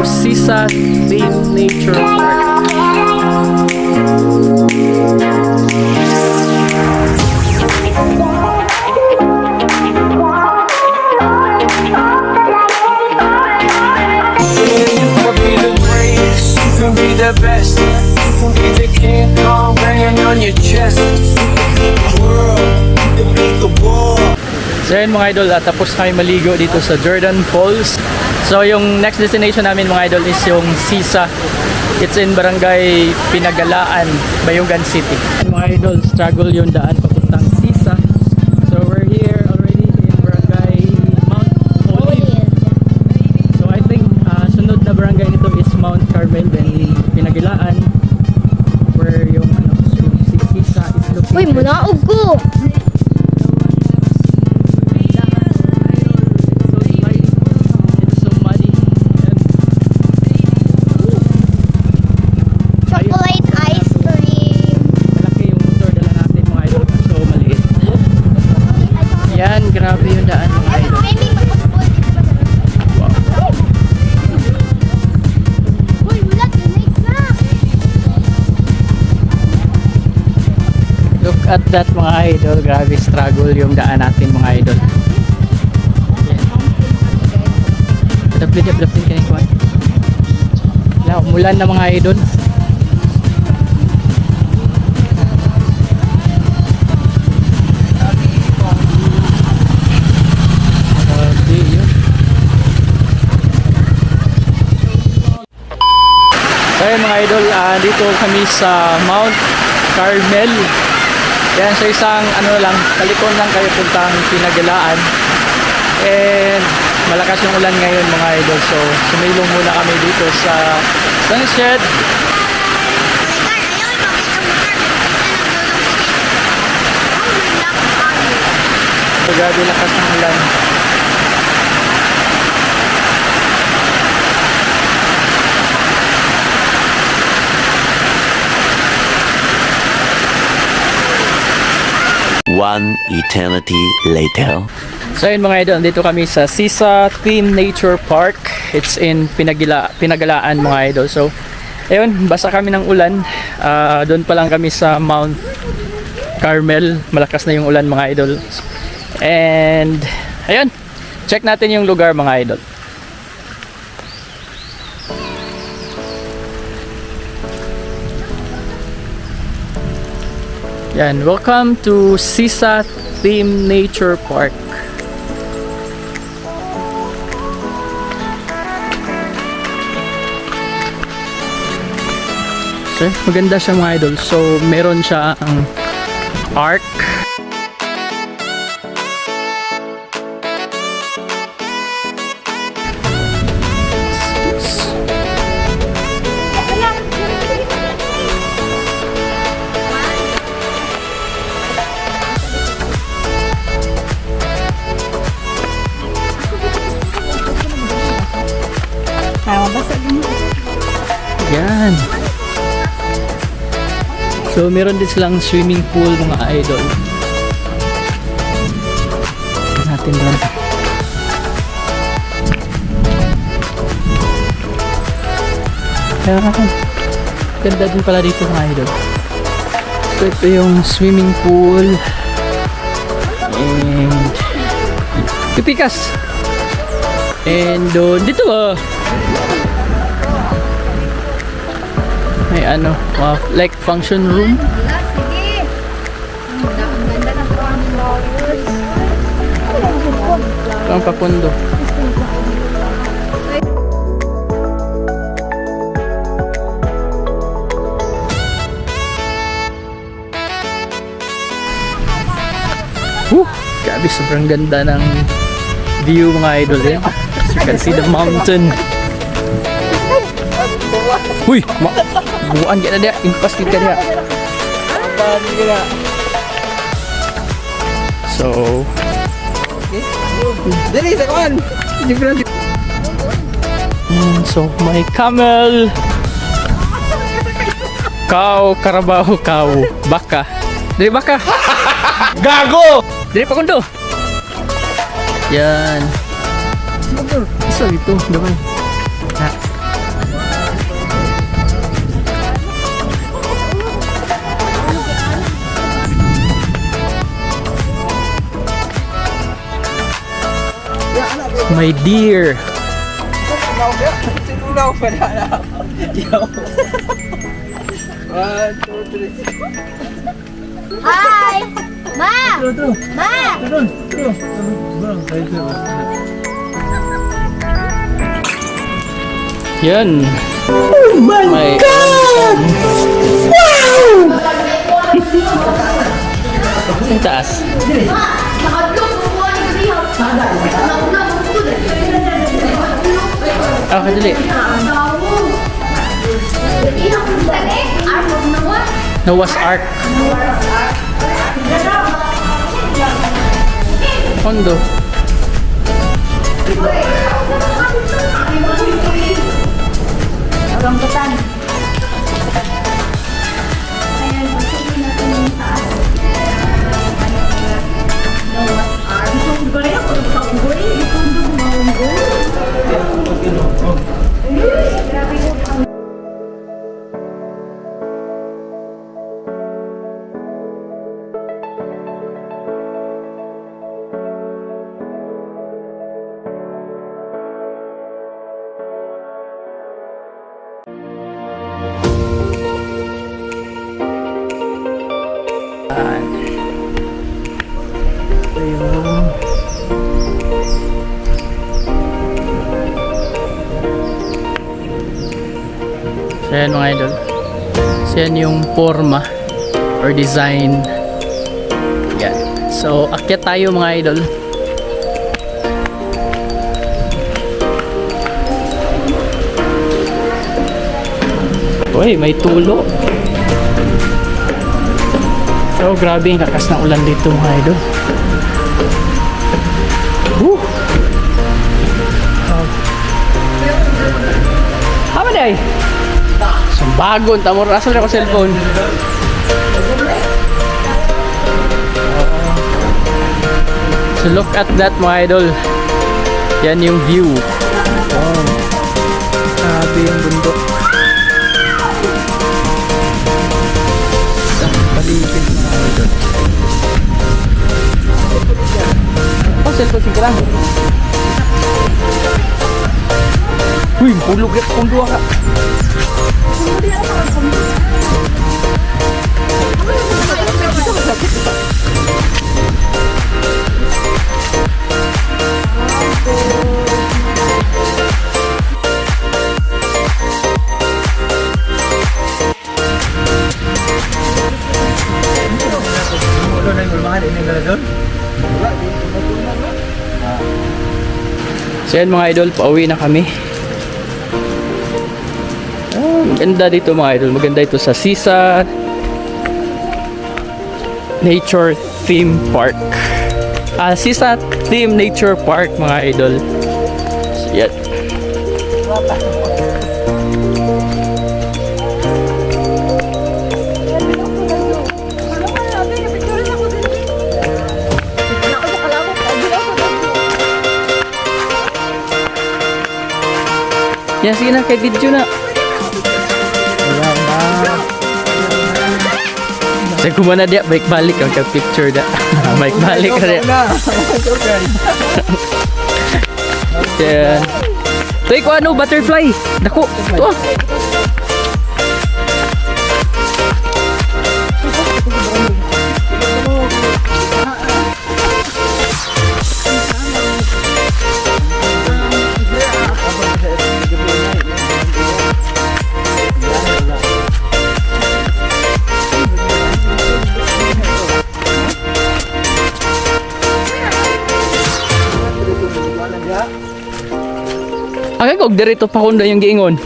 Sisa Theme Nature Park. The best, be the king Kong banging on your chest. So yun mga idol, tapos kami maligo dito sa Jordan Falls. So yung next destination namin mga idol is yung Sisa. It's in Barangay Pinagalaan, Bayugan City. Mga idol, struggle yung daan papuntang Sisa. So we're here already in Barangay Mount Olive. So I think sunod na barangay nito is Mount Carmel, then Pinagalaan, where yung si Sisa is located. Uy, munaog ko! Chocolate ice cream. Malaki yung motor dala natin mga idol, so maliit. Yan, grabe yung daan mga idol. Uy, mulat yun, next na! Look at that mga idol, grabe struggle yung daan natin mga idol. Daplin ka na ikuan. Wala, umulan na mga idol. Grabe yun. So yun mga idol, dito kami sa Mount Carmel. Yan sa isang lang, kalikon lang kayo puntang Pinagalaan. And malakas yung ulan ngayon mga idol, so sumilong muna kami dito sa sunset. So grabe lakas ng ulan. One eternity later. So yun mga idol, dito kami sa Sisa Theme Nature Park. It's in Pinagalaan mga idol. So ayun, basa kami ng ulan. Doon pa lang kami sa Mount Carmel. Malakas na yung ulan mga idol. And ayun, check natin yung lugar mga idol. Yan, welcome to Sisa Theme Nature Park. So, maganda siya mga idol. So, meron siya ang arc. Yan. So, meron din silang swimming pool mga idol. Natin doon. Ganda din pala dito mga idol. So, ito yung swimming pool. And pipikas. And doon, dito may like function room. Sige! Ang ganda ng flowers. Ito ang papundo. Grabe, sobrang ganda ng view mga idol eh. As you can see the mountain. Uy! Buuan ka na dia, impas ka dia. So, Dali sa kuan. so may camel. Cow, karabaho, cow, baka. Dili baka. Gago! Dili pa kundo. Yan. Isa dito, damay. Ha. My dear. Hi! Ma! Ma! Yan. Oh my God! Wow! Ang taas. Ah, kadali. Noah's Ark. Kondo. Rambutan. So yan mga idol. So yan yung forma or design. Yan. So akyat tayo mga idol. Uy, may tulo. So grabe yung lakas ng ulan dito mga idol. Woo! Hama na eh. Sumbagon, tamor asal ako cellphone. So look at that mga idol. Yan yung view. Wow. Grabe yung bundok. Sa paligid mga idol. Oh, cellphone sigara. Uy, hulog na kung dua ka. So yan mga idol, pauwi na kami. Maganda dito mga idol. Maganda ito sa Sisa Nature Theme Park. Sisa Theme Nature Park mga idol. Yan. Yan, sige na, kay video na. Ayan na. Sa kumana dia, balik-balik ang picture da. Balik-balik ka dia. Yan. Toy ko ano, butterfly. Dako. Ito. Agay kog dirito pa kundo yung giingon.